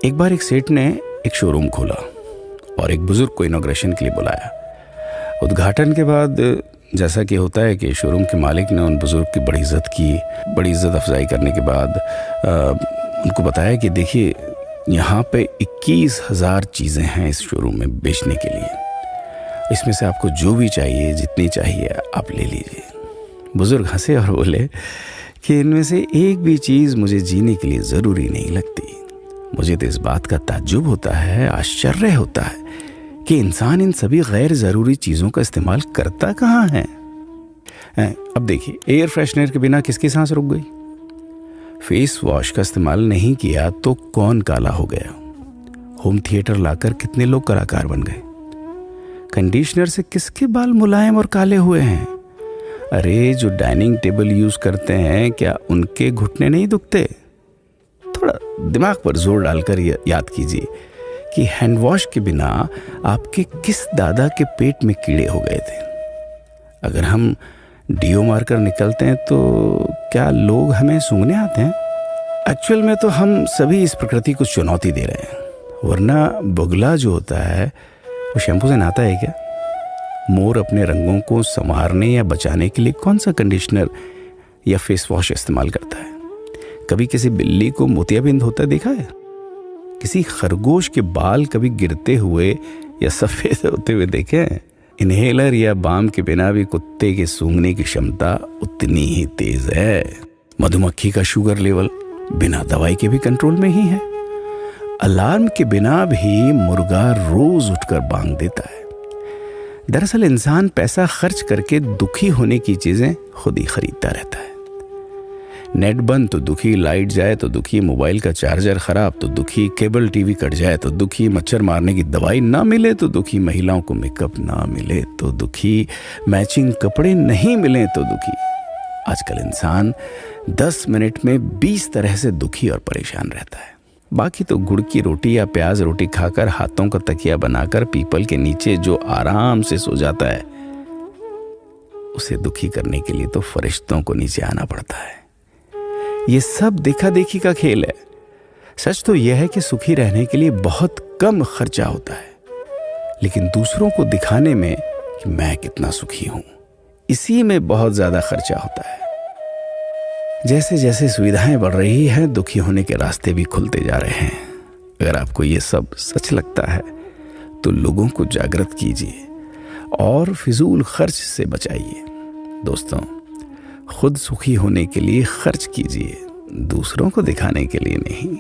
एक बार एक सेठ ने एक शोरूम खोला और एक बुजुर्ग को इनॉग्रेशन के लिए बुलाया। उद्घाटन के बाद जैसा कि होता है कि शोरूम के मालिक ने उन बुजुर्ग की बड़ी इज्जत की। बड़ी इज्जत अफजाई करने के बाद उनको बताया कि देखिए, यहाँ पे 21,000 चीज़ें हैं इस शोरूम में बेचने के लिए। इसमें से आपको जो भी चाहिए, जितनी चाहिए आप ले लीजिए। बुजुर्ग हंसे और बोले कि इनमें से एक भी चीज़ मुझे जीने के लिए ज़रूरी नहीं लगती। मुझे तो इस बात का ताज्जुब होता है, आश्चर्य होता है कि इंसान इन सभी गैर ज़रूरी चीज़ों का इस्तेमाल करता कहाँ है। अब देखिए, एयर फ्रेशनर के बिना किसकी सांस रुक गई? फेस वॉश का इस्तेमाल नहीं किया तो कौन काला हो गया? होम थिएटर लाकर कितने लोग कलाकार बन गए? कंडीशनर से किसके बाल मुलायम और काले हुए हैं? अरे, जो डाइनिंग टेबल यूज़ करते हैं, क्या उनके घुटने नहीं दुखते? थोड़ा दिमाग पर जोर डालकर याद कीजिए कि हैंड वॉश के बिना आपके किस दादा के पेट में कीड़े हो गए थे। अगर हम डीओ मारकर निकलते हैं तो क्या लोग हमें सूंघने आते हैं? एक्चुअल में तो हम सभी इस प्रकृति को चुनौती दे रहे हैं, वरना बुगला जो होता है वो शैम्पू से नहाता है क्या? मोर अपने रंगों को संवारने या बचाने के लिए कौन सा कंडीशनर या फेस वॉश इस्तेमाल करता है? कभी किसी बिल्ली को मोतियाबिंद होता देखा है? किसी खरगोश के बाल कभी गिरते हुए या सफ़ेद होते हुए देखे हैं? इनहेलर या बाम के बिना भी कुत्ते के सूंघने की क्षमता उतनी ही तेज है। मधुमक्खी का शुगर लेवल बिना दवाई के भी कंट्रोल में ही है। अलार्म के बिना भी मुर्गा रोज उठकर बांग देता है। दरअसल इंसान पैसा खर्च करके दुखी होने की चीजें खुद ही खरीदता रहता है। नेट बंद तो दुखी, लाइट जाए तो दुखी, मोबाइल का चार्जर खराब तो दुखी, केबल टीवी कट जाए तो दुखी, मच्छर मारने की दवाई ना मिले तो दुखी, महिलाओं को मेकअप ना मिले तो दुखी, मैचिंग कपड़े नहीं मिले तो दुखी। आजकल इंसान 10 मिनट में 20 तरह से दुखी और परेशान रहता है। बाकी तो गुड़ की रोटी या प्याज रोटी खाकर हाथों का तकिया बनाकर पीपल के नीचे जो आराम से सो जाता है, उसे दुखी करने के लिए तो फरिश्तों को नीचे आना पड़ता है। ये सब देखा देखी का खेल है। सच तो यह है कि सुखी रहने के लिए बहुत कम खर्चा होता है, लेकिन दूसरों को दिखाने में कि मैं कितना सुखी हूं, इसी में बहुत ज्यादा खर्चा होता है। जैसे जैसे सुविधाएं बढ़ रही हैं, दुखी होने के रास्ते भी खुलते जा रहे हैं। अगर आपको ये सब सच लगता है तो लोगों को जागृत कीजिए और फिजूल खर्च से बचाइए। दोस्तों, खुद सुखी होने के लिए खर्च कीजिए, दूसरों को दिखाने के लिए नहीं।